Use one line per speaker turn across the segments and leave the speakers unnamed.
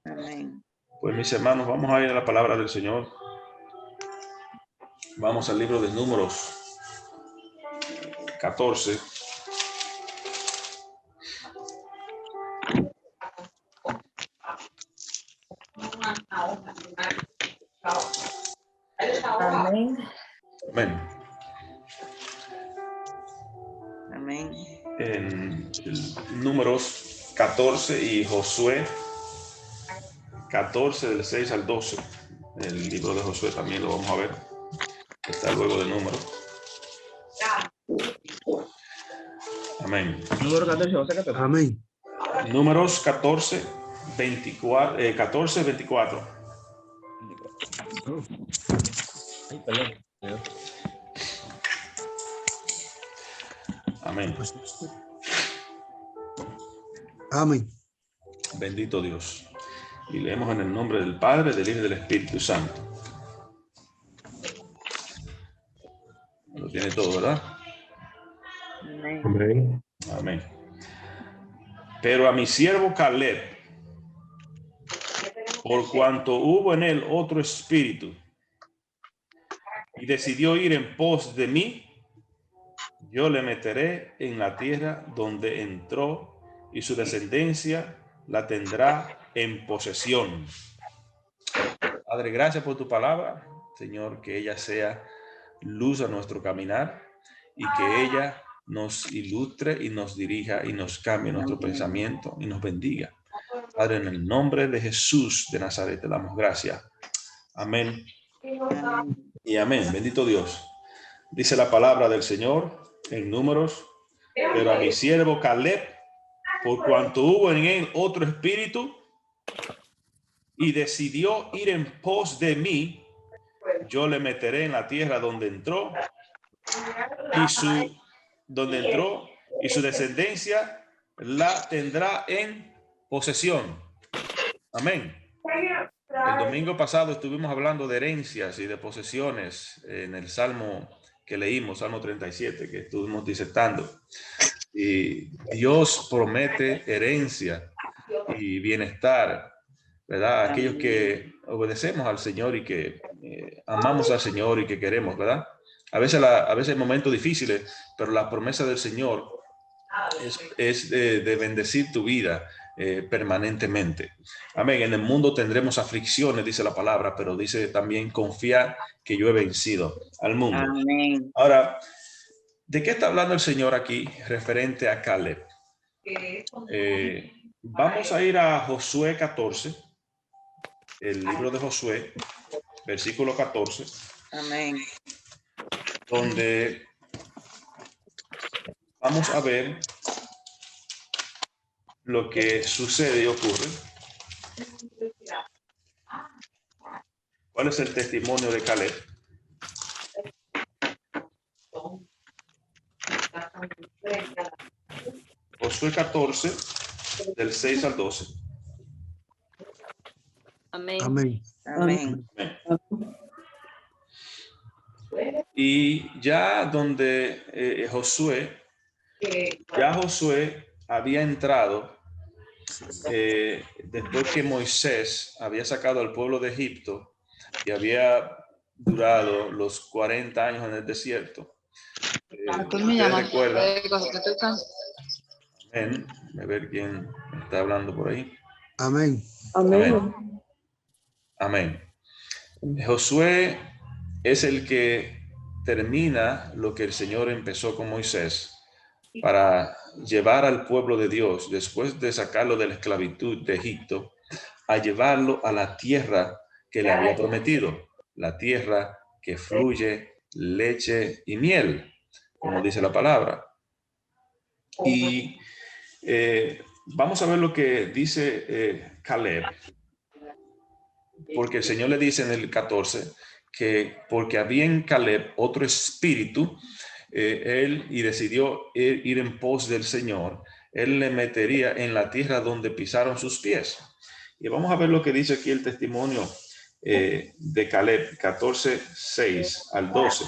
Amén.
Pues mis hermanos, vamos a ir a la palabra del Señor. Vamos al libro de Números 14.
Amén.
Amén.
Amén.
En Números 14 y Josué 14 del 6 al 12. El libro de Josué también lo vamos a ver. Está luego de Números. Amén.
Número 14, José 14. Amén.
Números 14, 24, 14, 24.
Ay, perdón.
Amén.
Amén.
Bendito Dios. Y leemos en el nombre del Padre, del Hijo y del Espíritu Santo. Lo tiene todo, ¿verdad?
Amén.
Amén.
Amén. Pero a mi siervo Caleb, por cuanto hubo en él otro espíritu y decidió ir en pos de mí, yo le meteré en la tierra donde entró y su descendencia la tendrá en posesión. Padre, gracias por tu palabra, Señor, que ella sea luz a nuestro caminar y que ella nos ilustre y nos dirija y nos cambie nuestro pensamiento y nos bendiga. Padre, en el nombre de Jesús de Nazaret te damos gracias. Amén y amén. Bendito Dios. Dice la palabra del Señor en Números: pero a mi siervo Caleb, por cuanto hubo en él otro espíritu y decidió ir en pos de mí, yo le meteré en la tierra donde entró y su descendencia la tendrá en posesión. Amén. El domingo pasado estuvimos hablando de herencias y de posesiones en el Salmo que leímos, Salmo 37, que estuvimos disertando. Y Dios promete herencia y bienestar, ¿verdad? Aquellos que obedecemos al Señor y que amamos al Señor y que queremos, ¿verdad? A veces momentos difíciles, pero la promesa del Señor es de bendecir tu vida permanentemente. Amén. En el mundo tendremos aflicciones, dice la palabra, pero dice también: confía que yo he vencido al mundo.
Amén.
Ahora, ¿de qué está hablando el Señor aquí referente a Caleb? Vamos a ir a Josué 14, el libro de Josué, versículo 14.
Amén.
Donde vamos a ver lo que sucede y ocurre. ¿Cuál es el testimonio de Caleb? Josué 14, del 6 al 12.
Amén.
Amén.
Amén.
Y ya donde Josué había entrado, después que Moisés había sacado al pueblo de Egipto y había durado los 40 años en el desierto. Ustedes recuerdan. Amén. A ver quién está hablando por ahí.
Amén.
Amén. Amén. Josué es el que termina lo que el Señor empezó con Moisés para llevar al pueblo de Dios, después de sacarlo de la esclavitud de Egipto, a llevarlo a la tierra que le había prometido, la tierra que fluye leche y miel, como dice la palabra. Y vamos a ver lo que dice Caleb, porque el Señor le dice en el 14 que porque había en Caleb otro espíritu, él y decidió ir en pos del Señor, él le metería en la tierra donde pisaron sus pies. Y vamos a ver lo que dice aquí el testimonio de Caleb, 14, 6 al 12.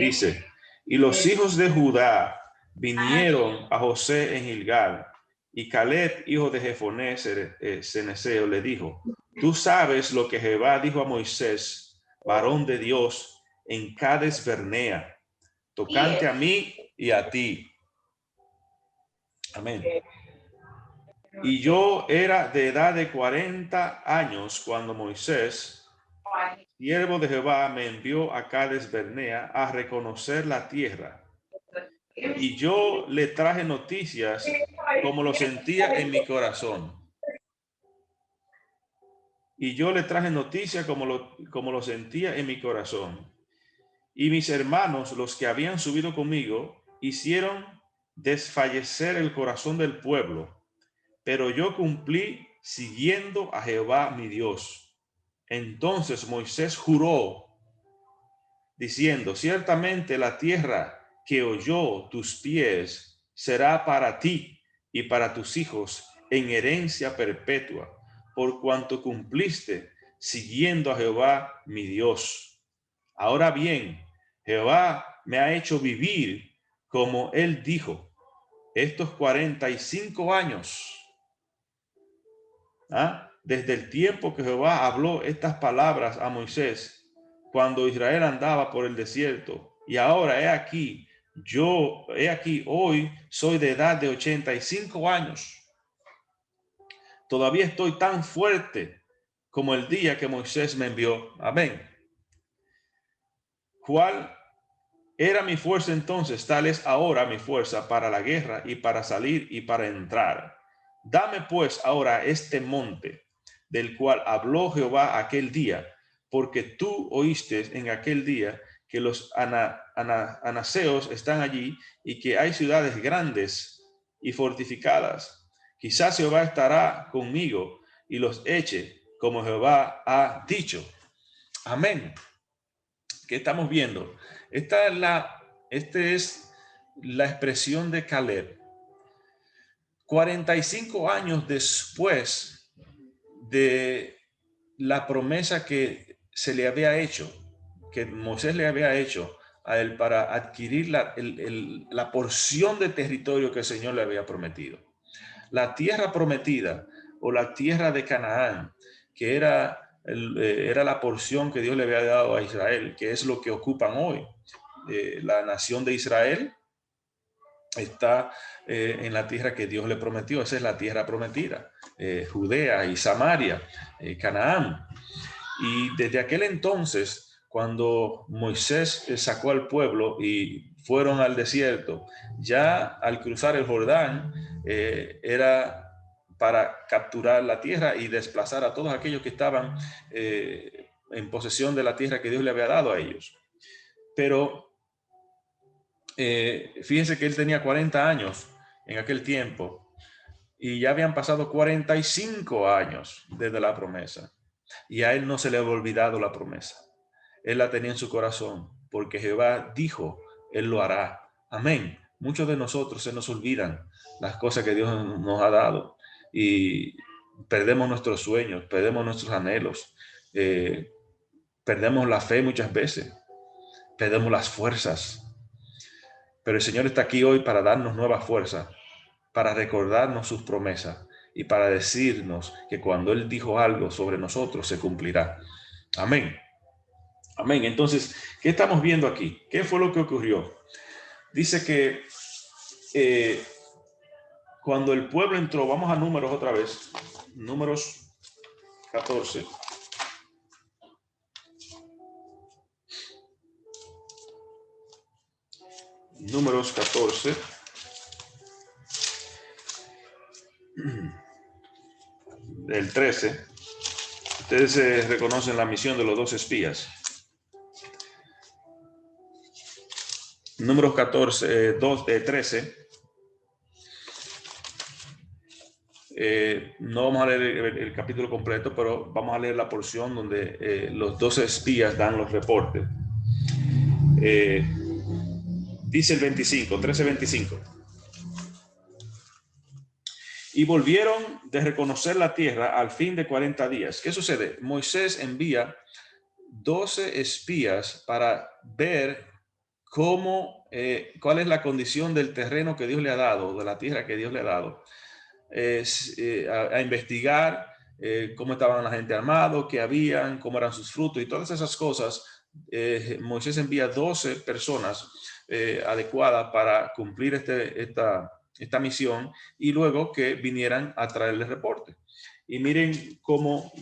Dice: y los hijos de Judá vinieron a José en Gilgal Y Caleb, hijo de Jefoné, ceneseo, le dijo: tú sabes lo que Jehová dijo a Moisés, varón de Dios, en Cades Barnea, tocante a mí y a ti. Amén. Y yo era de edad de 40 años cuando Moisés, siervo de Jehová, me envió a Cades Barnea a reconocer la tierra. Y yo le traje noticias como lo sentía en mi corazón. Y yo le traje noticias como lo sentía en mi corazón. Y mis hermanos, los que habían subido conmigo, hicieron desfallecer el corazón del pueblo. Pero yo cumplí siguiendo a Jehová mi Dios. Entonces Moisés juró, diciendo: ciertamente la tierra que oyó tus pies será para ti y para tus hijos en herencia perpetua, por cuanto cumpliste siguiendo a Jehová mi Dios. Ahora bien, Jehová me ha hecho vivir como él dijo, estos 45 años. Desde el tiempo que Jehová habló estas palabras a Moisés, cuando Israel andaba por el desierto. Y ahora he aquí, hoy soy de edad de 85 años. Todavía estoy tan fuerte como el día que Moisés me envió. Amén. ¿Cuál era mi fuerza entonces? Tal es ahora mi fuerza para la guerra y para salir y para entrar. Dame pues ahora este monte del cual habló Jehová aquel día, porque tú oíste en aquel día que los anaseos están allí y que hay ciudades grandes y fortificadas. Quizás Jehová estará conmigo y los eche como Jehová ha dicho. Amén. ¿Qué estamos viendo? Esta es la expresión de Caleb. 45 años después de la promesa que se le había hecho, que Moisés le había hecho a él para adquirir la porción de territorio que el Señor le había prometido. La tierra prometida o la tierra de Canaán, que era la porción que Dios le había dado a Israel, que es lo que ocupan hoy. La nación de Israel está en la tierra que Dios le prometió. Esa es la tierra prometida, Judea y Samaria, Canaán. Y desde aquel entonces, cuando Moisés sacó al pueblo y fueron al desierto, ya al cruzar el Jordán, era para capturar la tierra y desplazar a todos aquellos que estaban en posesión de la tierra que Dios le había dado a ellos. Pero fíjense que él tenía 40 años en aquel tiempo y ya habían pasado 45 años desde la promesa. Y a él no se le había olvidado la promesa. Él la tenía en su corazón, porque Jehová dijo, él lo hará. Amén. Muchos de nosotros se nos olvidan las cosas que Dios nos ha dado y perdemos nuestros sueños, perdemos nuestros anhelos, perdemos la fe muchas veces, perdemos las fuerzas. Pero el Señor está aquí hoy para darnos nueva fuerza, para recordarnos sus promesas y para decirnos que cuando Él dijo algo sobre nosotros se cumplirá. Amén. Amén. Entonces, ¿qué estamos viendo aquí? ¿Qué fue lo que ocurrió? Dice que cuando el pueblo entró, vamos a Números otra vez, Números 14. Números 14. Del 13. Ustedes reconocen la misión de los 2 espías. Números 14, 13. No vamos a leer el capítulo completo, pero vamos a leer la porción donde los 12 espías dan los reportes. Dice el 25, 13:25. Y volvieron de reconocer la tierra al fin de 40 días. ¿Qué sucede? Moisés envía 12 espías para ver cuál es la condición del terreno que Dios le ha dado, de la tierra que Dios le ha dado. a investigar cómo estaban la gente armado, qué habían, cómo eran sus frutos y todas esas cosas. Moisés envía 12 personas adecuadas para cumplir esta misión y luego que vinieran a traerle reporte. Y miren cómo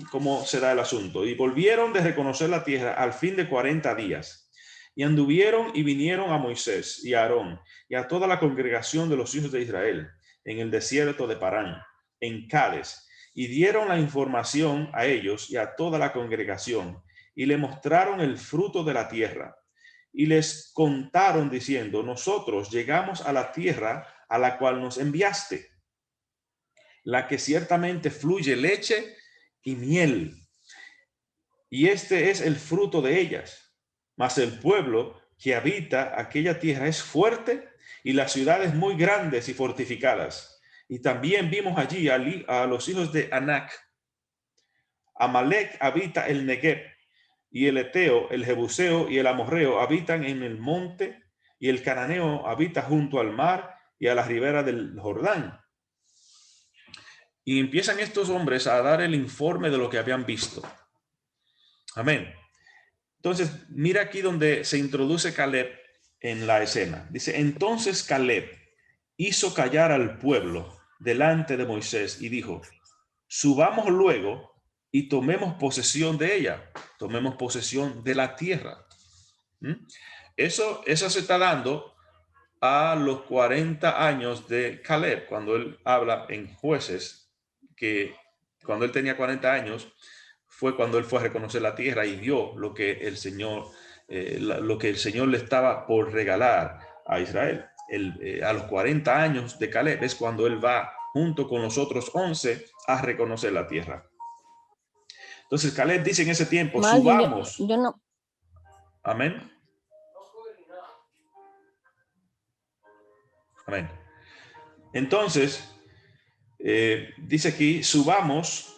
se da el asunto. Y volvieron de reconocer la tierra al fin de 40 días. Y anduvieron y vinieron a Moisés y a Aarón y a toda la congregación de los hijos de Israel en el desierto de Parán, en Cades, y dieron la información a ellos y a toda la congregación, y le mostraron el fruto de la tierra. Y les contaron diciendo: nosotros llegamos a la tierra a la cual nos enviaste, la que ciertamente fluye leche y miel, y este es el fruto de ellas. Mas el pueblo que habita aquella tierra es fuerte, y las ciudades muy grandes y fortificadas. Y también vimos allí a los hijos de Anac. Amalek habita el Negev, y el Eteo, el Jebuseo y el Amorreo habitan en el monte, y el Cananeo habita junto al mar y a la ribera del Jordán. Y empiezan estos hombres a dar el informe de lo que habían visto. Amén. Entonces, mira aquí donde se introduce Caleb en la escena. Dice: entonces Caleb hizo callar al pueblo delante de Moisés y dijo: subamos luego y tomemos posesión de ella, tomemos posesión de la tierra. Eso se está dando a los 40 años de Caleb, cuando él habla en Jueces, que cuando él tenía 40 años fue cuando él fue a reconocer la tierra y vio lo que el Señor le estaba por regalar a Israel. A los 40 años de Caleb es cuando él va junto con los otros 11 a reconocer la tierra. Entonces Caleb dice en ese tiempo: subamos.
Yo no.
Amén. Amén. Entonces, dice aquí: subamos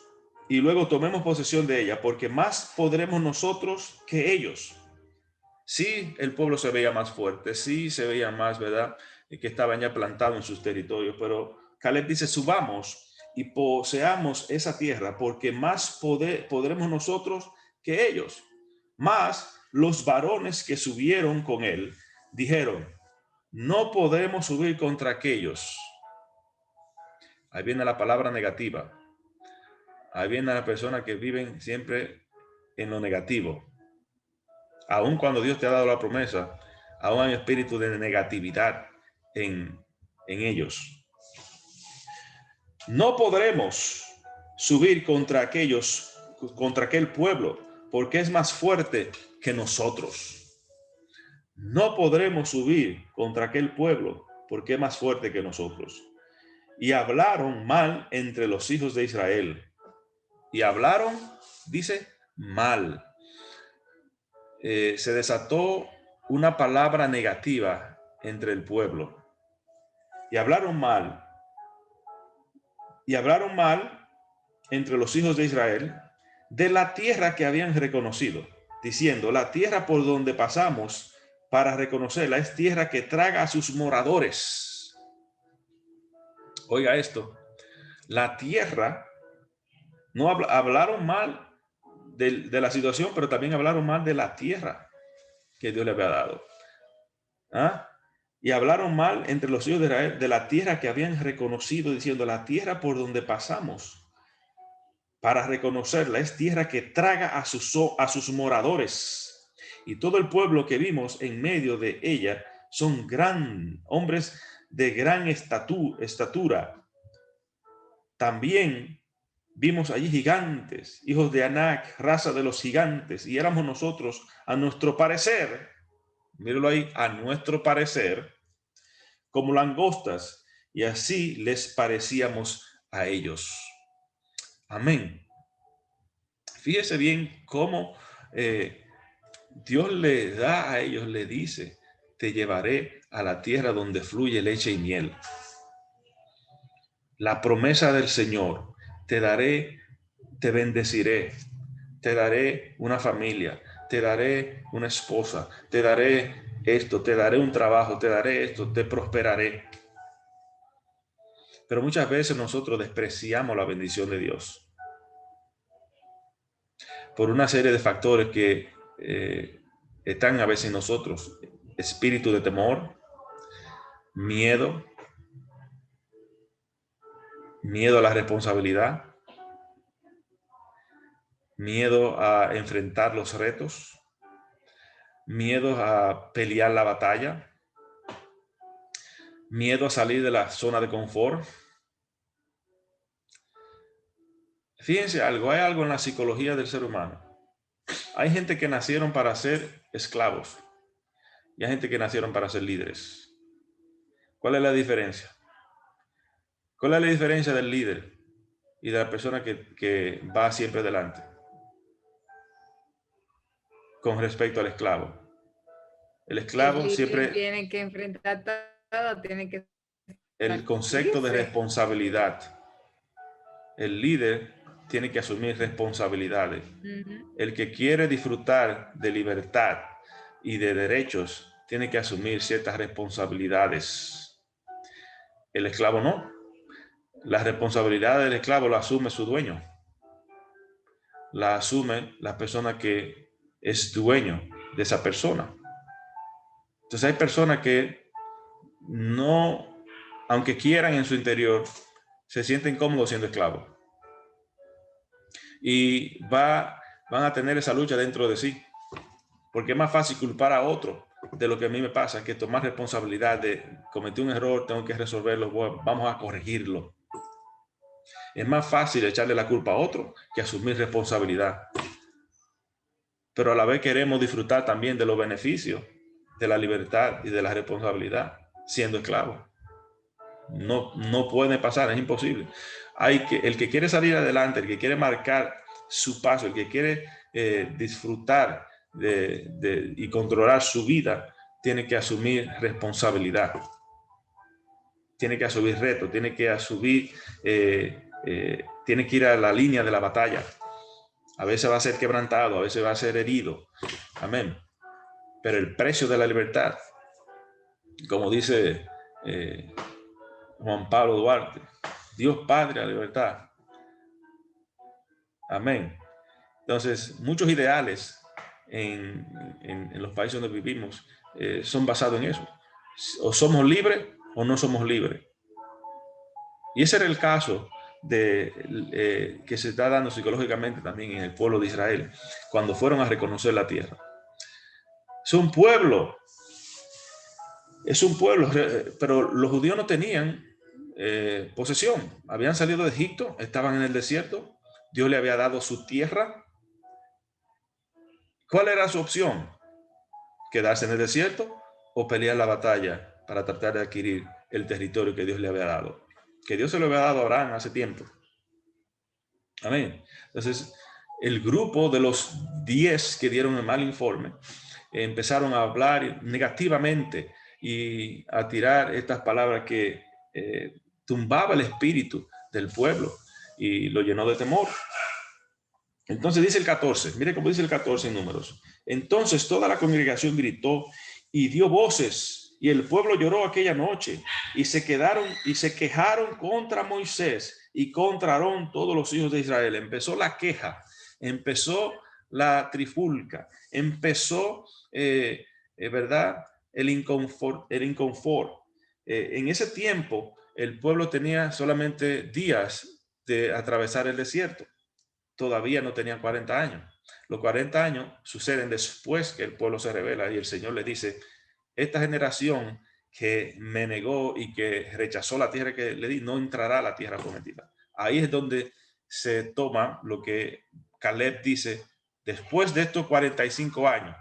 y luego tomemos posesión de ella, porque más podremos nosotros que ellos. Sí, el pueblo se veía más fuerte, sí se veía más, ¿verdad?, que estaban ya plantados en sus territorios, pero Caleb dice: subamos y poseamos esa tierra, porque más podremos nosotros que ellos. Más los varones que subieron con él dijeron: no podremos subir contra aquellos. Ahí viene la palabra negativa. Ahí viene las personas que viven siempre en lo negativo. Aun cuando Dios te ha dado la promesa, aún hay espíritu de negatividad en ellos. No podremos subir contra aquel pueblo, porque es más fuerte que nosotros. No podremos subir contra aquel pueblo, porque es más fuerte que nosotros. Y hablaron mal entre los hijos de Israel. Y hablaron, dice, mal. Se desató una palabra negativa entre el pueblo. Y hablaron mal. Y hablaron mal entre los hijos de Israel de la tierra que habían reconocido, diciendo: la tierra por donde pasamos para reconocerla es tierra que traga a sus moradores. Oiga esto. La tierra, no hablaron mal de la situación, pero también hablaron mal de la tierra que Dios le había dado. Y hablaron mal entre los hijos de Israel de la tierra que habían reconocido, diciendo: la tierra por donde pasamos para reconocerla es tierra que traga a sus moradores. Y todo el pueblo que vimos en medio de ella son hombres de gran estatura. También vimos allí gigantes, hijos de Anac, raza de los gigantes, y éramos nosotros, a nuestro parecer, míralo ahí, a nuestro parecer, como langostas, y así les parecíamos a ellos. Amén. Fíjese bien cómo Dios le da a ellos, le dice: te llevaré a la tierra donde fluye leche y miel. La promesa del Señor: te daré, te bendeciré, te daré una familia, te daré una esposa, te daré esto, te daré un trabajo, te daré esto, te prosperaré. Pero muchas veces nosotros despreciamos la bendición de Dios por una serie de factores que están a veces en nosotros. Espíritu de temor, miedo, miedo a la responsabilidad, miedo a enfrentar los retos, miedo a pelear la batalla, miedo a salir de la zona de confort. Fíjense algo, hay algo en la psicología del ser humano. Hay gente que nacieron para ser esclavos y hay gente que nacieron para ser líderes. ¿Cuál es la diferencia? ¿Cuál es la diferencia del líder y de la persona que va siempre adelante con respecto al esclavo? El esclavo
El líder
siempre,
tiene que enfrentar todo, tiene que
el concepto de
sacudirse.
responsabilidad. El líder tiene que asumir responsabilidades.
Ujú.
El que quiere disfrutar de libertad y de derechos tiene que asumir ciertas responsabilidades. El esclavo no. La responsabilidad del esclavo la asume su dueño. La asume la persona que es dueño de esa persona. Entonces hay personas que no, aunque quieran en su interior, se sienten cómodos siendo esclavos. Y van a tener esa lucha dentro de sí. Porque es más fácil culpar a otro de lo que a mí me pasa que tomar responsabilidad de cometí un error, tengo que resolverlo, vamos a corregirlo. Es más fácil echarle la culpa a otro que asumir responsabilidad. Pero a la vez queremos disfrutar también de los beneficios de la libertad y de la responsabilidad siendo esclavo. No puede pasar, es imposible. El que quiere salir adelante, el que quiere marcar su paso, el que quiere disfrutar y controlar su vida, tiene que asumir responsabilidad, tiene que asumir retos, tiene que asumir, tiene que ir a la línea de la batalla. A veces va a ser quebrantado, a veces va a ser herido. Amén. Pero el precio de la libertad, como dice Juan Pablo Duarte, Dios Padre a la libertad. Amén. Entonces, muchos ideales en los países donde vivimos son basados en eso. O somos libres o no somos libres. Y ese era el caso que se está dando psicológicamente también en el pueblo de Israel, cuando fueron a reconocer la tierra. Es un pueblo, pero los judíos no tenían posesión. Habían salido de Egipto, estaban en el desierto, Dios le había dado su tierra. ¿Cuál era su opción? ¿Quedarse en el desierto o pelear la batalla para tratar de adquirir el territorio que Dios le había dado? Que Dios se lo había dado a Abraham hace tiempo. Amén. Entonces, el grupo de los 10 que dieron el mal informe empezaron a hablar negativamente y a tirar estas palabras que tumbaba el espíritu del pueblo y lo llenó de temor. Entonces dice el 14, mire cómo dice el 14 en Números. Entonces toda la congregación gritó y dio voces, y el pueblo lloró aquella noche, y se quejaron contra Moisés y contra Aarón todos los hijos de Israel. Empezó la queja, empezó la trifulca, empezó, ¿verdad? El inconfort. En ese tiempo el pueblo tenía solamente días de atravesar el desierto. Todavía no tenían 40 años. Los 40 años suceden después que el pueblo se revela y el Señor le dice, esta generación que me negó y que rechazó la tierra que le di, no entrará a la tierra prometida. Ahí es donde se toma lo que Caleb dice, después de estos 45 años,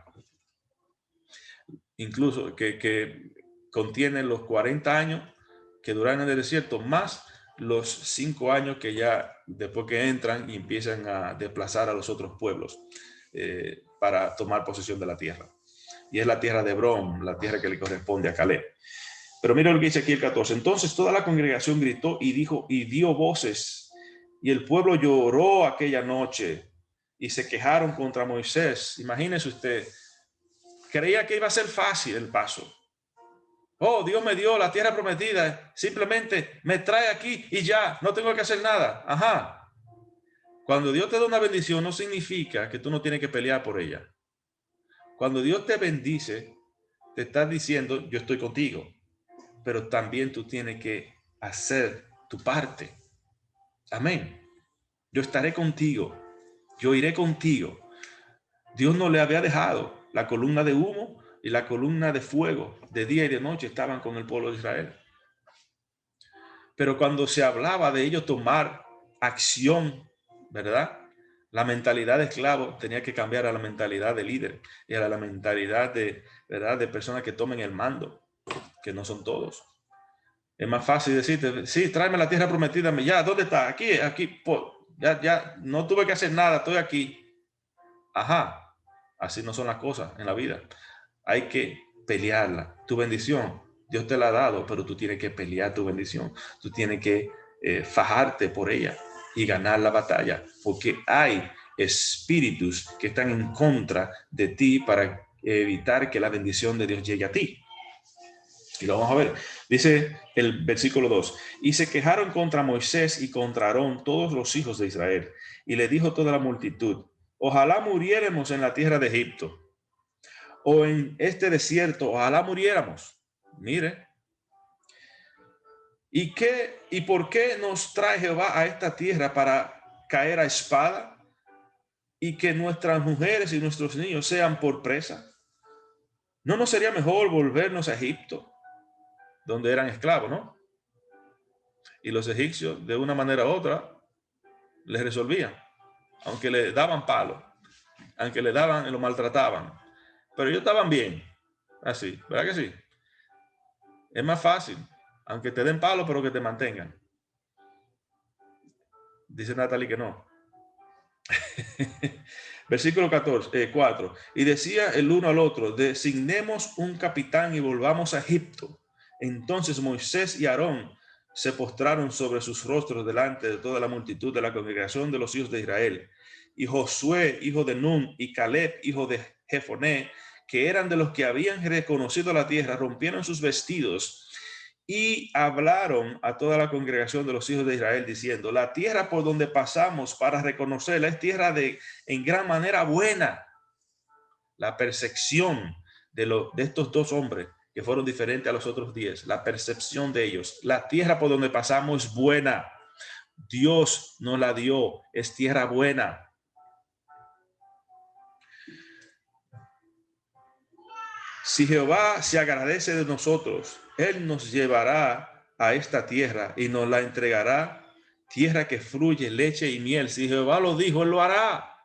incluso que contienen los 40 años que duran en el desierto, más los 5 años que ya después que entran y empiezan a desplazar a los otros pueblos para tomar posesión de la tierra. Y es la tierra de Hebrón, la tierra que le corresponde a Caleb. Pero mira lo que dice aquí el 14. Entonces toda la congregación gritó y dijo y dio voces, y el pueblo lloró aquella noche y se quejaron contra Moisés. Imagínese usted, creía que iba a ser fácil el paso. Oh, Dios me dio la tierra prometida. Simplemente me trae aquí y ya, no tengo que hacer nada. Ajá. Cuando Dios te da una bendición, no significa que tú no tienes que pelear por ella. Cuando Dios te bendice, te está diciendo, yo estoy contigo. Pero también tú tienes que hacer tu parte. Amén. Yo estaré contigo. Yo iré contigo. Dios no le había dejado. La columna de humo y la columna de fuego de día y de noche estaban con el pueblo de Israel. Pero cuando se hablaba de ellos tomar acción, ¿verdad? La mentalidad de esclavo tenía que cambiar a la mentalidad de líder y a la mentalidad de, ¿verdad?, de personas que tomen el mando, que no son todos. Es más fácil decirte, sí, tráeme la tierra prometida. Ya, ¿dónde está? Aquí, ya, no tuve que hacer nada, estoy aquí. Ajá, así no son las cosas en la vida. Hay que pelearla. Tu bendición, Dios te la ha dado, pero tú tienes que pelear tu bendición. Tú tienes que fajarte por ella y ganar la batalla, porque hay espíritus que están en contra de ti para evitar que la bendición de Dios llegue a ti. Y lo vamos a ver. Dice el versículo 2. Y se quejaron contra Moisés y contra Aarón todos los hijos de Israel. Y le dijo toda la multitud, ojalá muriéramos en la tierra de Egipto o en este desierto, ojalá muriéramos. Mire. ¿Y por qué nos trae Jehová a esta tierra para caer a espada y que nuestras mujeres y nuestros niños sean por presa? ¿No nos sería mejor volvernos a Egipto, donde eran esclavos, no? Y los egipcios, de una manera u otra, les resolvían, aunque le daban palo, aunque le daban, lo maltrataban, pero ellos estaban bien, así, ¿verdad que sí? Es más fácil, aunque te den palo, pero que te mantengan. Dice Natalie que no. Versículo 4. Y decía el uno al otro, designemos un capitán y volvamos a Egipto. Entonces Moisés y Aarón se postraron sobre sus rostros delante de toda la multitud de la congregación de los hijos de Israel. Y Josué, hijo de Nun, y Caleb, hijo de Jefoné, que eran de los que habían reconocido la tierra, rompieron sus vestidos y hablaron a toda la congregación de los hijos de Israel diciendo, la tierra por donde pasamos para reconocerla es tierra en gran manera buena. La percepción de estos dos hombres que fueron diferentes a los otros 10, la percepción de ellos, la tierra por donde pasamos es buena. Dios nos la dio, es tierra buena. Si Jehová se agradece de nosotros, Él nos llevará a esta tierra y nos la entregará, tierra que fluye leche y miel. Si Jehová lo dijo, Él lo hará.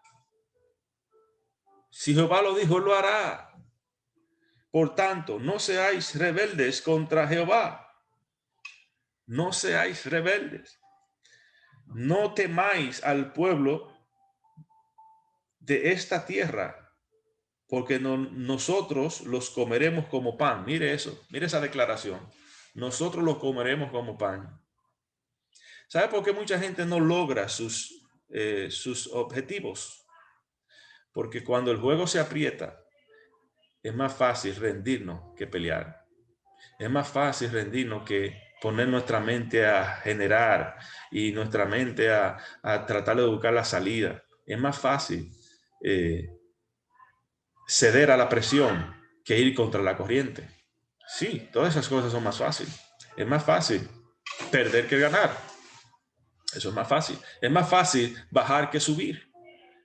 Si Jehová lo dijo, Él lo hará. Por tanto, no seáis rebeldes contra Jehová. No seáis rebeldes. No temáis al pueblo de esta tierra, porque nosotros los comeremos como pan. Mire eso, mire esa declaración. Nosotros los comeremos como pan. ¿Sabe por qué mucha gente no logra sus objetivos? Porque cuando el juego se aprieta, es más fácil rendirnos que pelear. Es más fácil rendirnos que poner nuestra mente a generar y nuestra mente a tratar de buscar la salida. Es más fácil ceder a la presión que ir contra la corriente. Sí, todas esas cosas son más fáciles. Es más fácil perder que ganar. Eso es más fácil. Es más fácil bajar que subir.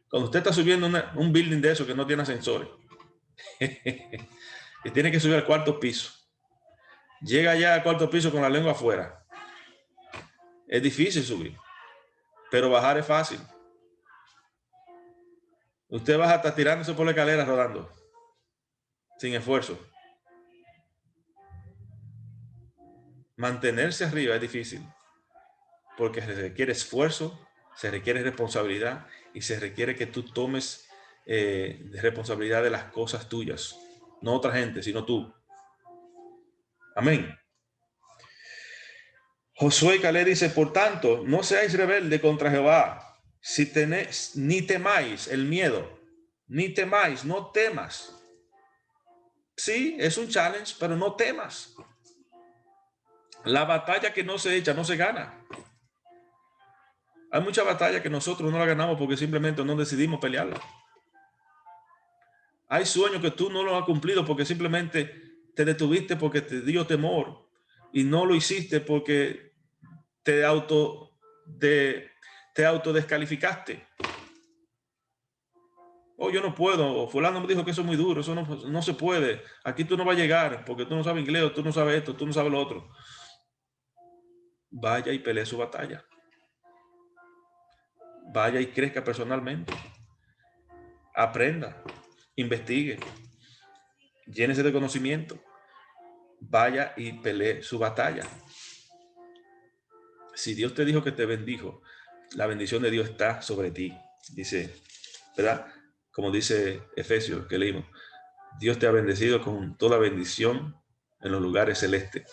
Cuando usted está subiendo un building de eso que no tiene ascensores y tiene que subir al cuarto piso, llega ya al cuarto piso con la lengua afuera. Es difícil subir, pero bajar es fácil. Usted baja hasta tirándose por la escalera rodando, sin esfuerzo. Mantenerse arriba es difícil, porque se requiere esfuerzo, se requiere responsabilidad y se requiere que tú tomes responsabilidad de las cosas tuyas, no otra gente, sino tú. Amén. Josué y Caleb dice, por tanto, no seáis rebelde contra Jehová, si tenéis, ni temáis el miedo, ni temáis, no temas. Sí, es un challenge, pero no temas. La batalla que no se echa no se gana. Hay muchas batallas que nosotros no la ganamos porque simplemente no decidimos pelearla. Hay sueños que tú no los has cumplido porque simplemente te detuviste porque te dio temor y no lo hiciste porque te autodescalificaste. Oh, yo no puedo. O fulano me dijo que eso es muy duro. Eso no se puede. Aquí tú no vas a llegar porque tú no sabes inglés, o tú no sabes esto, tú no sabes lo otro. Vaya y pelee su batalla. Vaya y crezca personalmente. Aprenda. Investigue. Llénese de conocimiento. Vaya y pelee su batalla. Si Dios te dijo que te bendijo, la bendición de Dios está sobre ti. Dice, ¿verdad? Como dice Efesios que leímos, Dios te ha bendecido con toda bendición en los lugares celestes.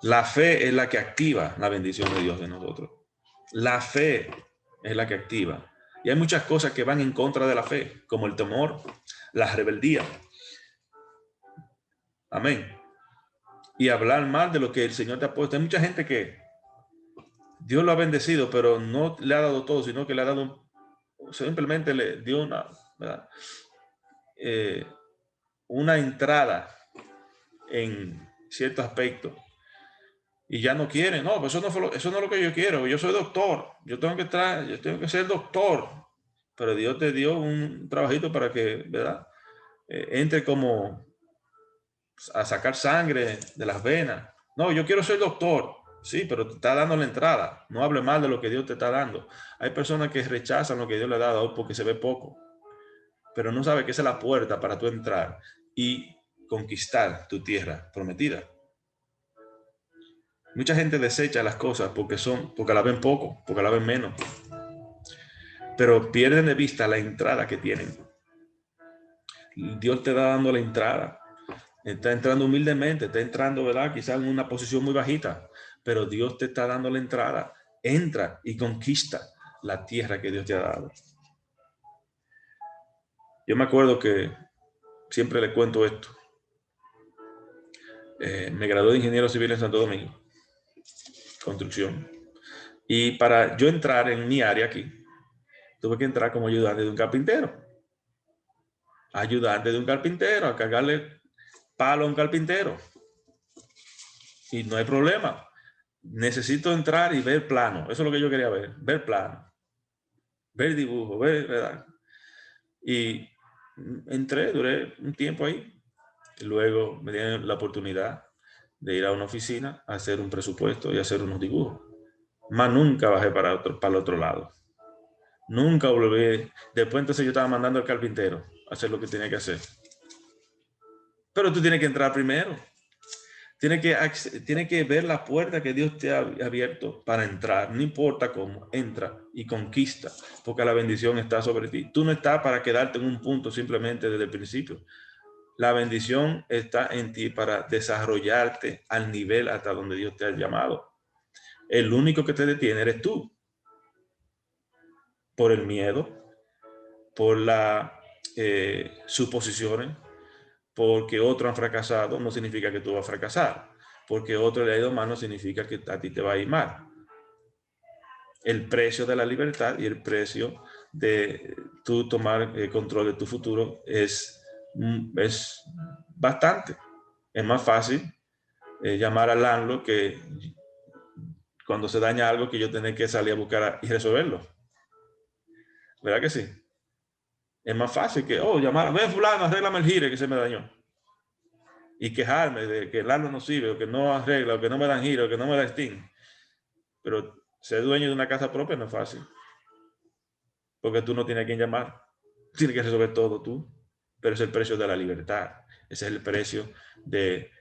La fe es la que activa la bendición de Dios de nosotros. La fe es la que activa. Y hay muchas cosas que van en contra de la fe, como el temor, la rebeldía. Amén. Y hablar mal de lo que el Señor te ha puesto. Hay mucha gente que Dios lo ha bendecido, pero no le ha dado todo, sino que le ha dado, simplemente le dio una entrada en ciertos aspectos. Y ya no quieren. No, pues eso no es lo que yo quiero. Yo soy doctor. Yo tengo que ser doctor. Pero Dios te dio un trabajito para que, ¿verdad? Entre como a sacar sangre de las venas. No, yo quiero ser doctor. Sí, pero te está dando la entrada. No hable mal de lo que Dios te está dando. Hay personas que rechazan lo que Dios le ha dado porque se ve poco. Pero no sabe que esa es la puerta para tú entrar y conquistar tu tierra prometida. Mucha gente desecha las cosas porque la ven poco, porque la ven menos. Pero pierden de vista la entrada que tienen. Dios te está dando la entrada. Está entrando humildemente, está entrando, ¿verdad? Quizás en una posición muy bajita, pero Dios te está dando la entrada. Entra y conquista la tierra que Dios te ha dado. Yo me acuerdo que siempre le cuento esto. Me gradué de ingeniero civil en Santo Domingo, construcción. Y para yo entrar en mi área aquí, tuve que entrar como ayudante de un carpintero. Ayudante de un carpintero, a cargarle palo a un carpintero. Y no hay problema. Necesito entrar y ver plano. Eso es lo que yo quería ver plano. Ver dibujo, ¿verdad? Y entré, duré un tiempo ahí. Y luego me dieron la oportunidad de ir a una oficina a hacer un presupuesto y hacer unos dibujos. Más nunca bajé para el otro lado. Nunca volví. Después entonces yo estaba mandando al carpintero a hacer lo que tenía que hacer. Pero tú tienes que entrar primero. Tienes que ver la puerta que Dios te ha abierto para entrar. No importa cómo, entra y conquista, porque la bendición está sobre ti. Tú no estás para quedarte en un punto simplemente desde el principio. La bendición está en ti para desarrollarte al nivel hasta donde Dios te ha llamado. El único que te detiene eres tú. Por el miedo, por las suposiciones, porque otros han fracasado no significa que tú vas a fracasar. Porque otro le ha ido mal no significa que a ti te va a ir mal. El precio de la libertad y el precio de tú tomar control de tu futuro es bastante. Es más fácil llamar al landlord que cuando se daña algo que yo tener que salir a buscar y resolverlo. ¿Verdad que sí? Es más fácil que, llamar, ven fulano, arréglame el gire que se me dañó. Y quejarme de que el landlord no sirve, o que no arregla, o que no me dan giro, o que no me da Steam. Pero ser dueño de una casa propia no es fácil. Porque tú no tienes a quien llamar. Tienes que resolver todo tú. Pero es el precio de la libertad. Ese es el precio de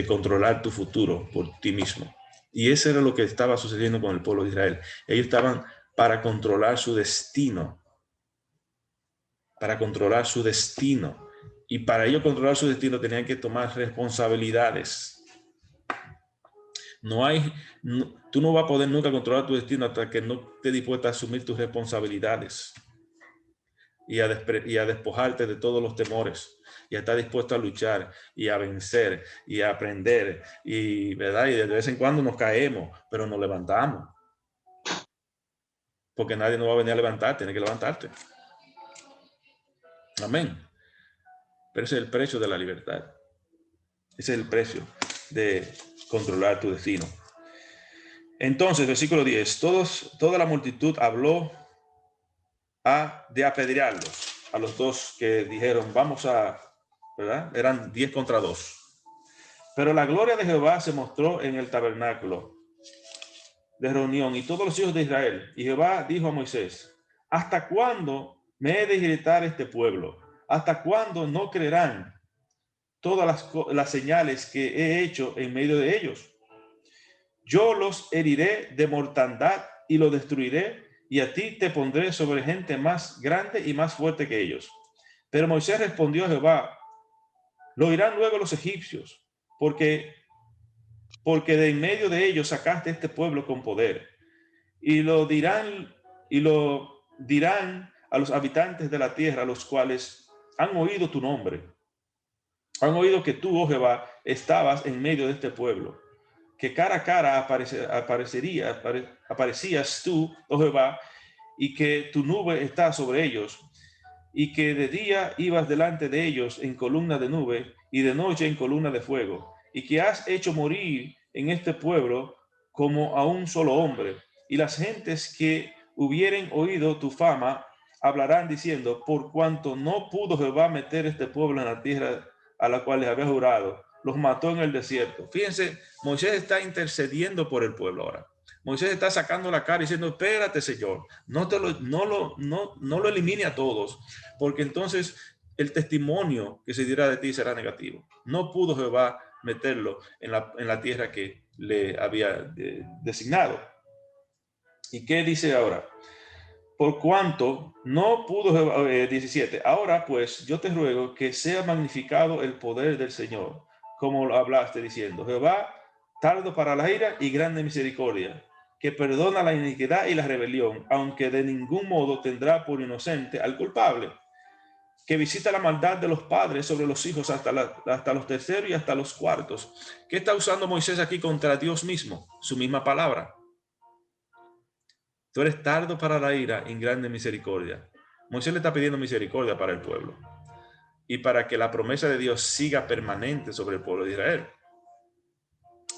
controlar tu futuro por ti mismo. Y eso era lo que estaba sucediendo con el pueblo de Israel. Ellos estaban para controlar su destino. Para controlar su destino. Y para ellos controlar su destino tenían que tomar responsabilidades. Tú no vas a poder nunca controlar tu destino hasta que no estés dispuesta a asumir tus responsabilidades. y a despojarte de todos los temores y a estar dispuesto a luchar y a vencer y a aprender y, ¿verdad? Y de vez en cuando nos caemos, pero nos levantamos. Porque nadie nos va a venir a levantar, tienes que levantarte. Amén. Pero ese es el precio de la libertad. Ese es el precio de controlar tu destino. Entonces, versículo 10. Toda la multitud habló de apedrearlos. A los dos que dijeron, vamos a, ¿verdad? Eran 10 contra 2. Pero la gloria de Jehová se mostró en el tabernáculo de reunión y todos los hijos de Israel. Y Jehová dijo a Moisés, ¿hasta cuándo me he de irritar este pueblo? ¿Hasta cuándo no creerán todas las señales que he hecho en medio de ellos? Yo los heriré de mortandad y los destruiré, y a ti te pondré sobre gente más grande y más fuerte que ellos. Pero Moisés respondió a Jehová, lo oirán luego los egipcios, porque de en medio de ellos sacaste este pueblo con poder. Y lo dirán a los habitantes de la tierra, los cuales han oído tu nombre. Han oído que tú, oh Jehová, estabas en medio de este pueblo, que cara a cara aparecías tú, oh Jehová, y que tu nube está sobre ellos, y que de día ibas delante de ellos en columna de nube, y de noche en columna de fuego, y que has hecho morir en este pueblo como a un solo hombre. Y las gentes que hubieren oído tu fama hablarán diciendo, por cuanto no pudo Jehová meter este pueblo en la tierra a la cual les había jurado, los mató en el desierto. Fíjense, Moisés está intercediendo por el pueblo ahora. Moisés está sacando la cara diciendo, espérate, Señor, no lo elimine a todos, porque entonces el testimonio que se dirá de ti será negativo. No pudo Jehová meterlo en la tierra que le había designado. ¿Y qué dice ahora? Por cuanto no pudo Jehová, 17, ahora pues yo te ruego que sea magnificado el poder del Señor, como lo hablaste diciendo, Jehová, tardo para la ira y grande misericordia, que perdona la iniquidad y la rebelión, aunque de ningún modo tendrá por inocente al culpable, que visita la maldad de los padres sobre los hijos hasta los terceros y hasta los cuartos. ¿Qué está usando Moisés aquí contra Dios mismo? Su misma palabra. Tú eres tardo para la ira y grande misericordia. Moisés le está pidiendo misericordia para el pueblo y para que la promesa de Dios siga permanente sobre el pueblo de Israel.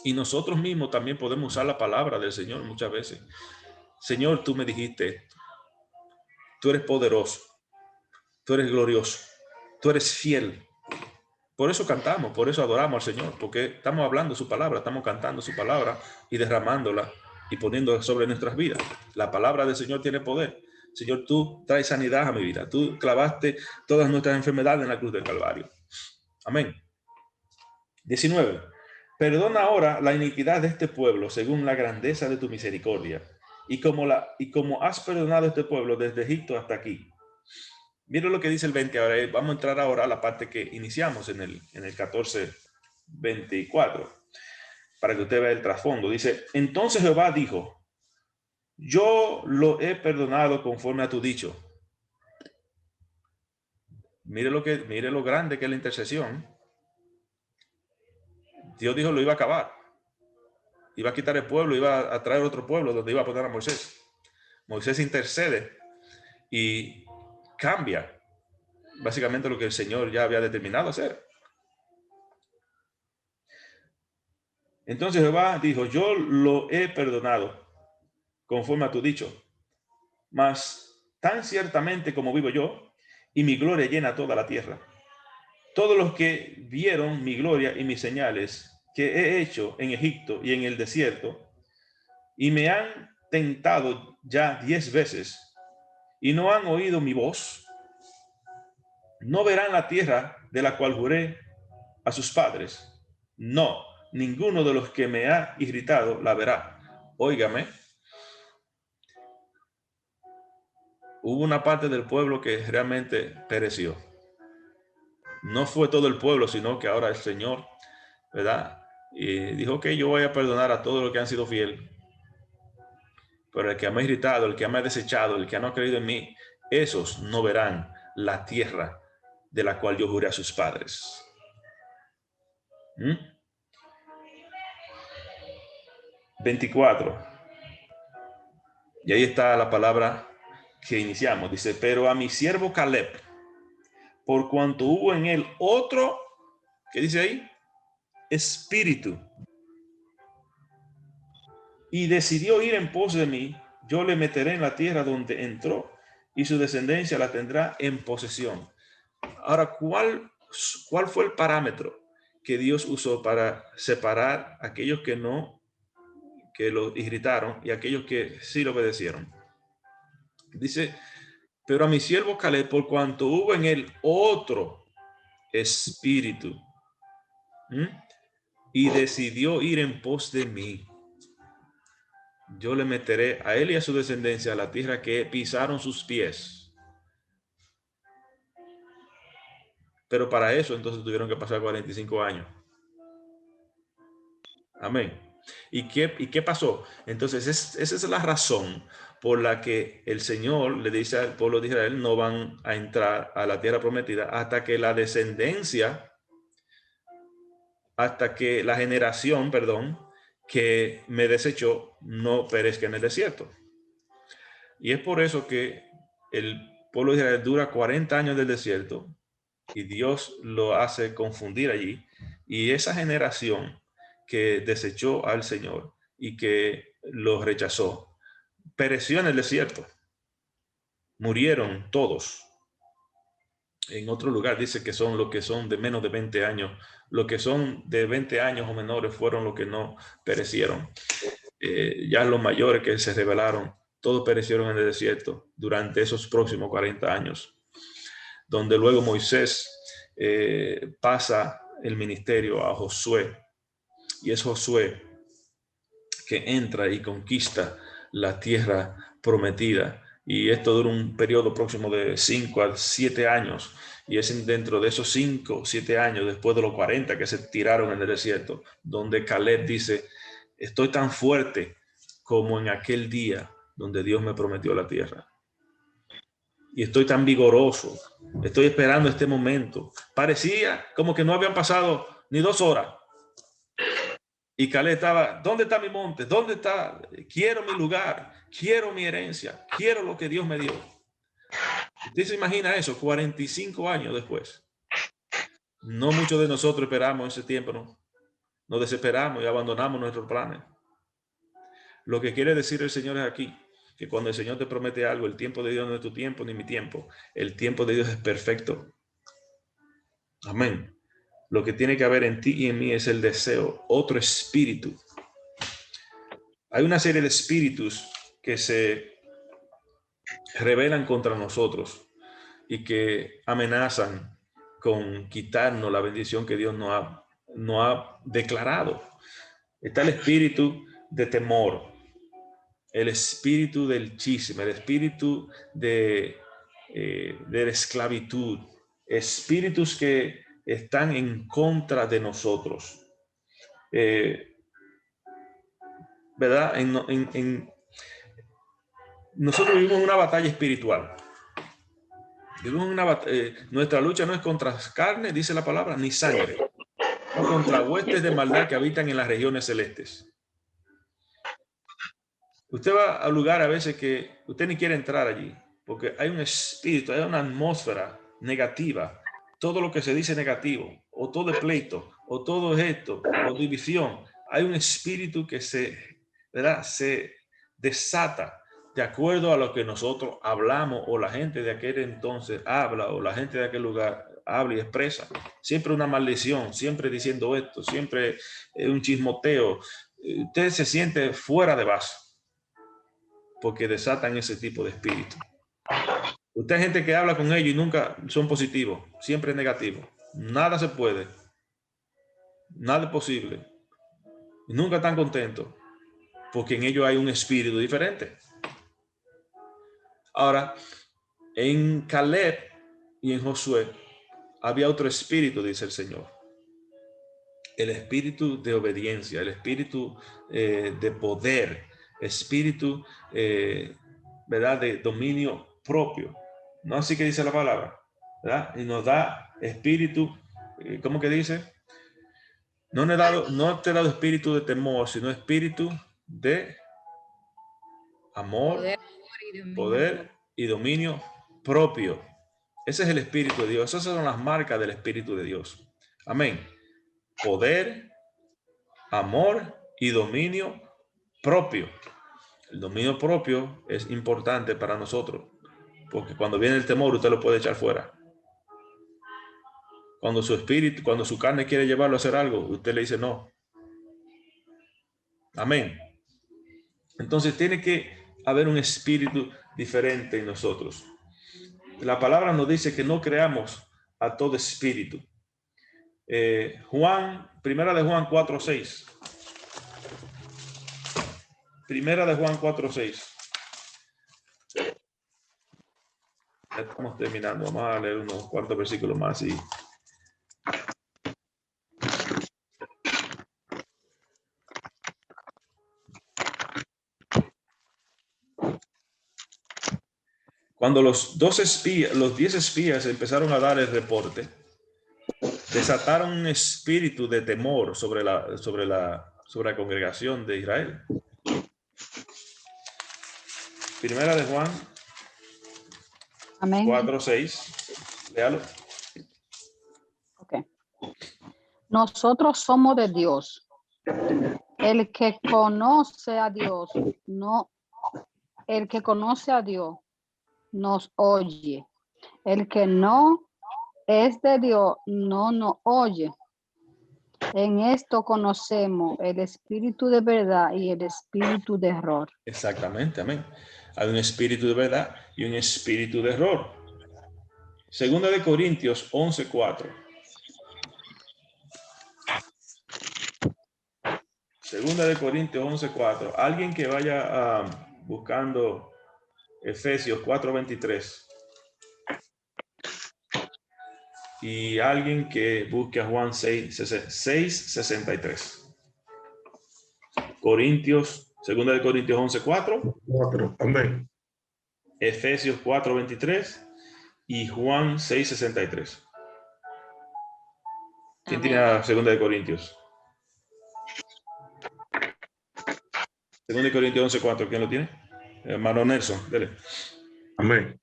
Y nosotros mismos también podemos usar la palabra del Señor muchas veces. Señor, tú me dijiste, tú eres poderoso, tú eres glorioso, tú eres fiel. Por eso cantamos, por eso adoramos al Señor, porque estamos hablando su palabra, estamos cantando su palabra y derramándola y poniendo sobre nuestras vidas. La palabra del Señor tiene poder. Señor, tú traes sanidad a mi vida. Tú clavaste todas nuestras enfermedades en la cruz del Calvario. Amén. 19. Perdona ahora la iniquidad de este pueblo según la grandeza de tu misericordia y como has perdonado a este pueblo desde Egipto hasta aquí. Mira lo que dice el 20 ahora. Vamos a entrar ahora a la parte que iniciamos en el 14:24 para que usted vea el trasfondo. Dice, entonces Jehová dijo, yo lo he perdonado conforme a tu dicho. Mire lo grande que es la intercesión. Dios dijo lo iba a acabar. Iba a quitar el pueblo, iba a traer otro pueblo donde iba a poner a Moisés. Moisés intercede y cambia básicamente lo que el Señor ya había determinado hacer. Entonces Jehová dijo, yo lo he perdonado conforme a tu dicho, mas tan ciertamente como vivo yo y mi gloria llena toda la tierra. Todos los que vieron mi gloria y mis señales que he hecho en Egipto y en el desierto y me han tentado ya 10 veces y no han oído mi voz, no verán la tierra de la cual juré a sus padres. No, ninguno de los que me ha irritado la verá. Óigame, hubo una parte del pueblo que realmente pereció. No fue todo el pueblo, sino que ahora el Señor, ¿verdad? Y dijo que yo voy a perdonar a todos los que han sido fieles. Pero el que me ha irritado, el que me ha desechado, el que no ha creído en mí, esos no verán la tierra de la cual yo juré a sus padres. 24. Y ahí está la palabra que iniciamos. Dice, pero a mi siervo Caleb, por cuanto hubo en él otro, ¿qué dice ahí? Espíritu. Y decidió ir en pos de mí, yo le meteré en la tierra donde entró y su descendencia la tendrá en posesión. Ahora, ¿cuál fue el parámetro que Dios usó para separar a aquellos que no, que lo irritaron y a aquellos que sí lo obedecieron? Dice, pero a mi siervo Caleb, por cuanto hubo en él otro espíritu, y decidió ir en pos de mí, yo le meteré a él y a su descendencia a la tierra que pisaron sus pies. Pero para eso entonces tuvieron que pasar 45 años. Amén. ¿Y qué pasó? Entonces esa es la razón por la que el Señor le dice al pueblo de Israel, no van a entrar a la tierra prometida hasta que la descendencia, hasta que la generación, que me desechó no perezca en el desierto. Y es por eso que el pueblo de Israel dura 40 años del desierto y Dios lo hace confundir allí. Y esa generación que desechó al Señor y que lo rechazó, pereció en el desierto. Murieron todos. En otro lugar dice que son los que son de menos de 20 años. Los que son de 20 años o menores fueron los que no perecieron. Ya los mayores que se rebelaron, todos perecieron en el desierto durante esos próximos 40 años, donde luego Moisés pasa el ministerio a Josué, y es Josué que entra y conquista la tierra prometida, y esto dura un periodo próximo de 5 a 7 años, y es dentro de esos 5 o 7 años, después de los 40 que se tiraron en el desierto, donde Caleb dice, estoy tan fuerte como en aquel día donde Dios me prometió la tierra. Y estoy tan vigoroso. Estoy esperando este momento. Parecía como que no habían pasado ni 2 horas. Y Caleb estaba, ¿dónde está mi monte? ¿Dónde está? Quiero mi lugar. Quiero mi herencia. Quiero lo que Dios me dio. ¿Usted se imagina eso? 45 años después. No muchos de nosotros esperamos ese tiempo, ¿no? Nos desesperamos y abandonamos nuestros planes. Lo que quiere decir el Señor es aquí, que cuando el Señor te promete algo, el tiempo de Dios no es tu tiempo ni mi tiempo. El tiempo de Dios es perfecto. Amén. Lo que tiene que haber en ti y en mí es el deseo, otro espíritu. Hay una serie de espíritus que se rebelan contra nosotros y que amenazan con quitarnos la bendición que Dios no ha declarado. Está el espíritu de temor, el espíritu del chisme, el espíritu de la esclavitud, espíritus que están en contra de nosotros. ¿Verdad? Nosotros vivimos una batalla espiritual. Nuestra lucha no es contra carne, dice la palabra, ni sangre, no contra huestes de maldad que habitan en las regiones celestes. Usted va a lugar a veces que usted ni quiere entrar allí, porque hay un espíritu, hay una atmósfera negativa. Todo lo que se dice negativo, o todo es pleito, o todo es esto, o división. Hay un espíritu que se desata de acuerdo a lo que nosotros hablamos, o la gente de aquel entonces habla, o la gente de aquel lugar habla y expresa. Siempre una maldición, siempre diciendo esto, siempre un chismoteo. Usted se siente fuera de base, porque desatan ese tipo de espíritu. Usted hay gente que habla con ellos y nunca son positivos, siempre negativos. Nada se puede, nada es posible. Y nunca están contentos, porque en ellos hay un espíritu diferente. Ahora, en Caleb y en Josué había otro espíritu, dice el Señor. El espíritu de obediencia, el espíritu de poder, espíritu, ¿verdad?, de dominio propio. ¿No así que dice la palabra? ¿verdad? Y nos da espíritu, ¿cómo que dice? No te he dado espíritu de temor, sino espíritu de amor, poder y dominio propio. Ese es el Espíritu de Dios. Esas son las marcas del Espíritu de Dios. Amén. Poder, amor y dominio propio. El dominio propio es importante para nosotros, porque cuando viene el temor, usted lo puede echar fuera. Cuando su espíritu, cuando su carne quiere llevarlo a hacer algo, usted le dice no. Amén. Entonces tiene que haber un espíritu diferente en nosotros. La palabra nos dice que no creamos a todo espíritu. Primera de Juan 4:6. Primera de Juan 4:6. Ya estamos terminando. Vamos a leer unos cuantos versículos más y cuando los 10 espías empezaron a dar el reporte, desataron un espíritu de temor sobre la congregación de Israel. Primera de Juan 4:6. Léalo.
Okay. Nosotros somos de Dios. El que conoce a Dios, el que conoce a Dios nos oye. El que no es de Dios no nos oye. En esto conocemos el espíritu de verdad y el espíritu de error.
Exactamente, amén. Hay un espíritu de verdad y un espíritu de error. Segunda de Corintios 11:4. Segunda de Corintios 11:4. Alguien que vaya buscando Efesios 4:23. Y alguien que busque a Juan 6:63. Segunda de Corintios 11:4.
Amén.
Efesios 4:23 y Juan 6:63. ¿Quién tiene a Segunda de Corintios? Segunda de Corintios 11:4. ¿Quién lo tiene? Hermano Nelson, dele.
Amén.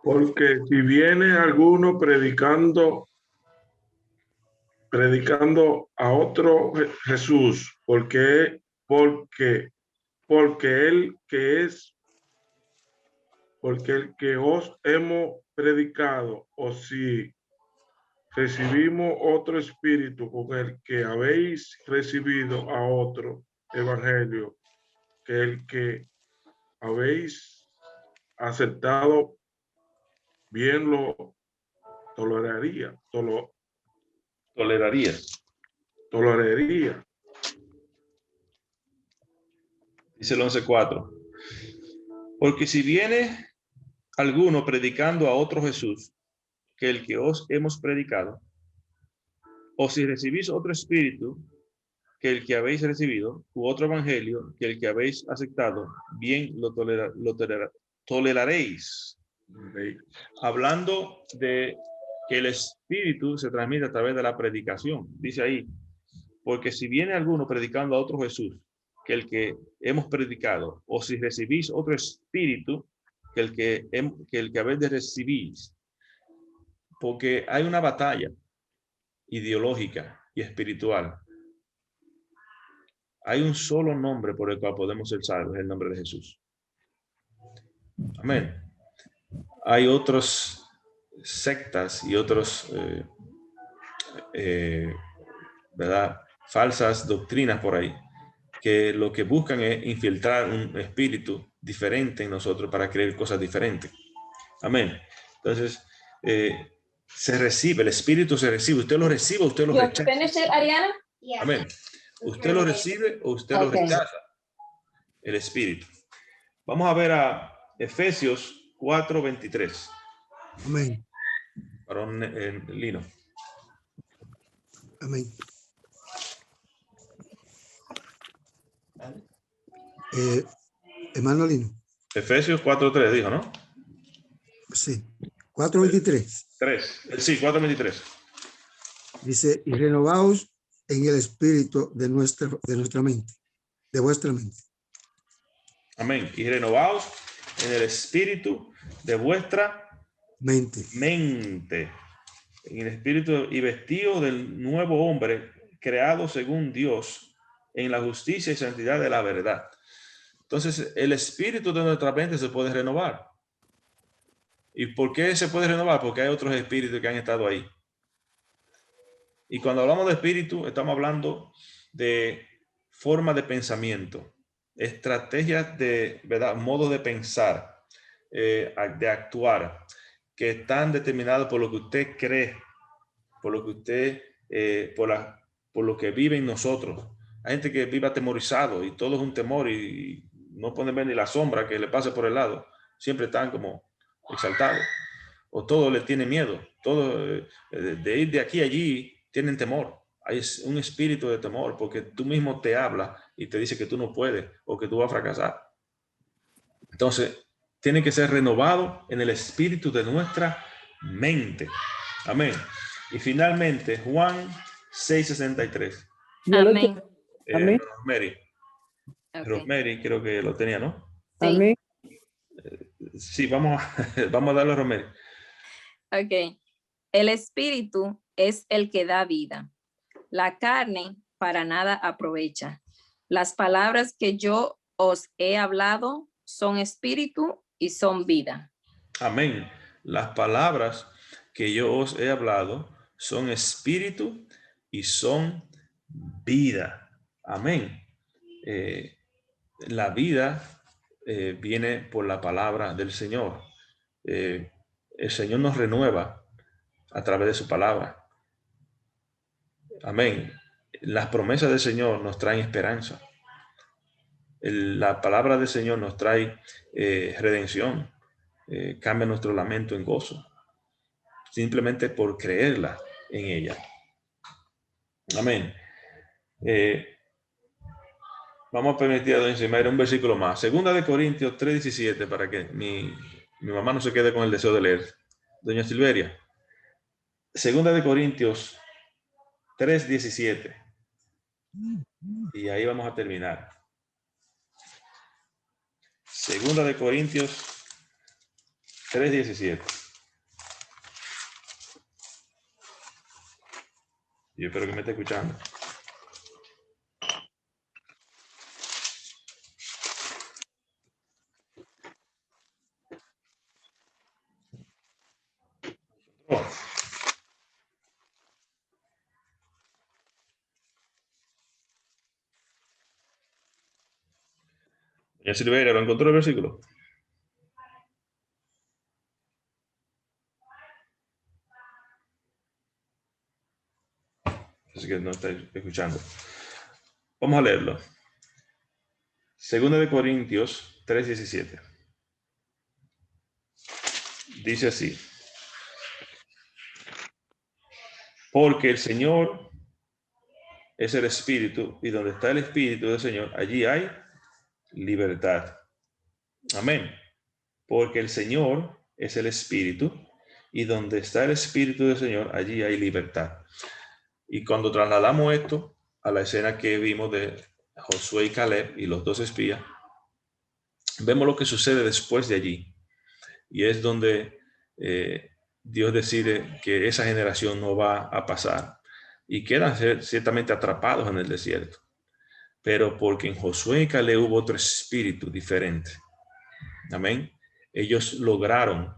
Porque si viene alguno predicando a otro Jesús, porque el que os hemos predicado, o si recibimos otro espíritu con el que habéis recibido a otro evangelio, que el que habéis aceptado, bien lo toleraría.
Dice el 11:4. Porque si viene alguno predicando a otro Jesús que el que os hemos predicado, o si recibís otro espíritu que el que habéis recibido, u otro evangelio que el que habéis aceptado, bien lo toleraréis. Hablando de que el espíritu se transmite a través de la predicación. Dice ahí, porque si viene alguno predicando a otro Jesús que el que hemos predicado, o si recibís otro espíritu que el que habéis de recibir, porque hay una batalla ideológica y espiritual. Hay un solo nombre por el cual podemos ser salvos, es el nombre de Jesús. Amén. Hay otras sectas y otros, ¿verdad? Falsas doctrinas por ahí, que lo que buscan es infiltrar un espíritu diferente en nosotros para creer cosas diferentes. Amén. Entonces, se recibe, el espíritu se recibe. Usted lo recibe, usted lo rechaza. Amén. Usted lo recibe o usted lo rechaza. El espíritu. Vamos a ver a Efesios 4:23.
Amén.
Varón Lino.
Amén. Hermano Lino.
Efesios 4:3 dijo, ¿no?
Sí. 4:23.
3. Sí, 4:23.
Dice, y renovaos en el espíritu de nuestra mente, de vuestra mente.
Amén. Y renovaos en el espíritu de vuestra
Mente.
mente. En el espíritu y vestido del nuevo hombre, creado según Dios, en la justicia y santidad de la verdad. Entonces, el espíritu de nuestra mente se puede renovar. ¿Y por qué se puede renovar? Porque hay otros espíritus que han estado ahí. Y cuando hablamos de espíritu, estamos hablando de forma de pensamiento, estrategias de, ¿verdad?, modos de pensar, de actuar, que están determinados por lo que usted cree, por lo que usted, por lo que vive en nosotros. Hay gente que vive atemorizado y todo es un temor y no pueden ver ni la sombra que le pase por el lado. Siempre están como exaltados. O todo le tiene miedo. Todo, de ir de aquí a allí, tienen temor. Hay un espíritu de temor porque tú mismo te hablas y te dice que tú no puedes o que tú vas a fracasar. Entonces, tiene que ser renovado en el espíritu de nuestra mente. Amén. Y finalmente, Juan 6:63.
Amén.
Amén.
Rosemary.
Ok.
Rosemary, creo que lo tenía, ¿no?
Sí.
Amén.
Sí, vamos a darle a Rosemary.
Ok. El espíritu es el que da vida. La carne para nada aprovecha. Las palabras que yo os he hablado son espíritu y son vida.
Amén. Las palabras que yo os he hablado son espíritu y son vida. Amén. La vida viene por la palabra del Señor. El Señor nos renueva a través de su palabra. Amén. Las promesas del Señor nos traen esperanza. La palabra del Señor nos trae redención. Cambia nuestro lamento en gozo. Simplemente por creerla en ella. Amén. Vamos a permitir a doña Ximaira un versículo más. Segunda de Corintios 3:17 para que mi mamá no se quede con el deseo de leer. Doña Silveria. Segunda de Corintios 3:17. Y ahí vamos a terminar. Segunda de Corintios 3:17. Yo espero que me esté escuchando. Oh. Doña Silveira, ¿lo encontró el versículo? Así que no está escuchando. Vamos a leerlo. Segunda de Corintios 3:17. Dice así. Porque el Señor es el Espíritu, y donde está el Espíritu del Señor, allí hay libertad. Amén. Porque el Señor es el Espíritu, y donde está el Espíritu del Señor, allí hay libertad. Y cuando trasladamos esto a la escena que vimos de Josué y Caleb y los dos espías, vemos lo que sucede después de allí. Y es donde Dios decide que esa generación no va a pasar y quedan ciertamente atrapados en el desierto. Pero porque en Josué y Caleb hubo otro espíritu diferente. Amén. Ellos lograron,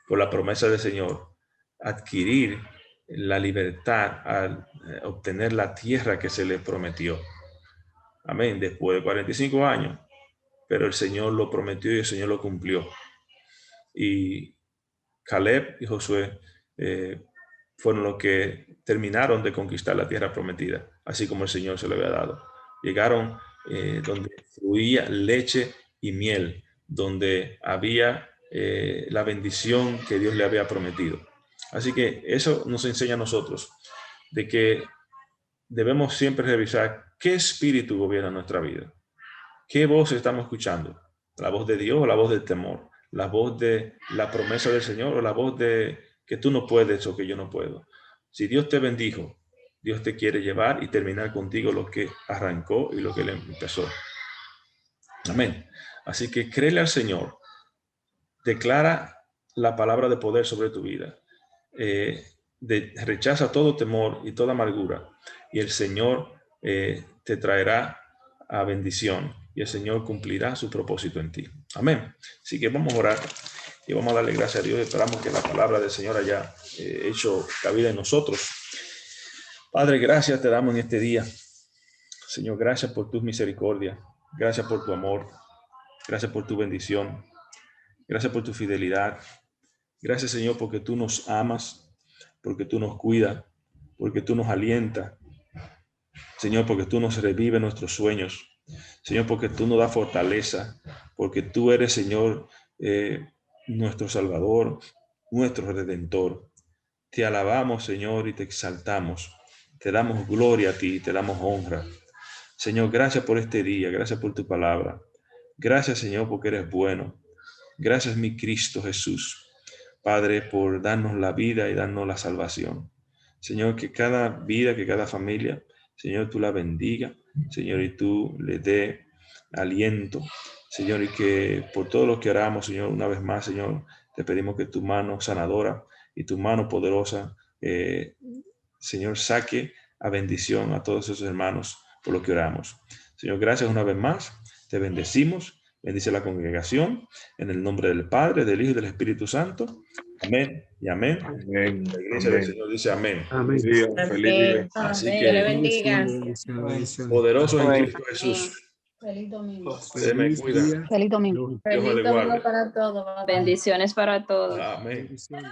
por la promesa del Señor, adquirir la libertad al obtener la tierra que se les prometió. Amén. Después de 45 años. Pero el Señor lo prometió y el Señor lo cumplió. Y Caleb y Josué fueron los que terminaron de conquistar la tierra prometida, así como el Señor se lo había dado. Llegaron donde fluía leche y miel, donde había la bendición que Dios le había prometido. Así que eso nos enseña a nosotros de que debemos siempre revisar qué espíritu gobierna nuestra vida, qué voz estamos escuchando, la voz de Dios o la voz del temor, la voz de la promesa del Señor o la voz de que tú no puedes o que yo no puedo. Si Dios te bendijo, Dios te quiere llevar y terminar contigo lo que arrancó y lo que él empezó. Amén. Así que créele al Señor. Declara la palabra de poder sobre tu vida. Rechaza todo temor y toda amargura. Y el Señor te traerá a bendición. Y el Señor cumplirá su propósito en ti. Amén. Así que vamos a orar y vamos a darle gracias a Dios. Esperamos que la palabra del Señor haya hecho cabida en nosotros. Padre, gracias te damos en este día. Señor, gracias por tu misericordia. Gracias por tu amor. Gracias por tu bendición. Gracias por tu fidelidad. Gracias, Señor, porque tú nos amas, porque tú nos cuidas, porque tú nos alientas. Señor, porque tú nos revives nuestros sueños. Señor, porque tú nos das fortaleza, porque tú eres, Señor, nuestro Salvador, nuestro Redentor. Te alabamos, Señor, y te exaltamos. Te damos gloria a ti, te damos honra. Señor, gracias por este día, gracias por tu palabra. Gracias, Señor, porque eres bueno. Gracias, mi Cristo Jesús. Padre, por darnos la vida y darnos la salvación. Señor, que cada vida, que cada familia, Señor, tú la bendiga. Señor, y tú le dé aliento. Señor, y que por todo lo que oramos, Señor, una vez más, Señor, te pedimos que tu mano sanadora y tu mano poderosa, Señor, saque a bendición a todos esos hermanos por lo que oramos. Señor, gracias una vez más. Te bendecimos. Bendice la congregación en el nombre del Padre, del Hijo y del Espíritu Santo. Amén y amén.
Amén.
La iglesia del Señor dice amén.
Amén.
Feliz día, feliz día.
Así
Amén.
que-
Dios le bendiga.
Bendiciones, bendiciones.
Poderosos en
Amén.
Cristo Jesús.
Feliz domingo.
Se me
Feliz
cuida.
día.
Feliz domingo.
Dios me le
Feliz domingo
guarde.
para todos.
Bendiciones para todos.
Amén.
Bendiciones.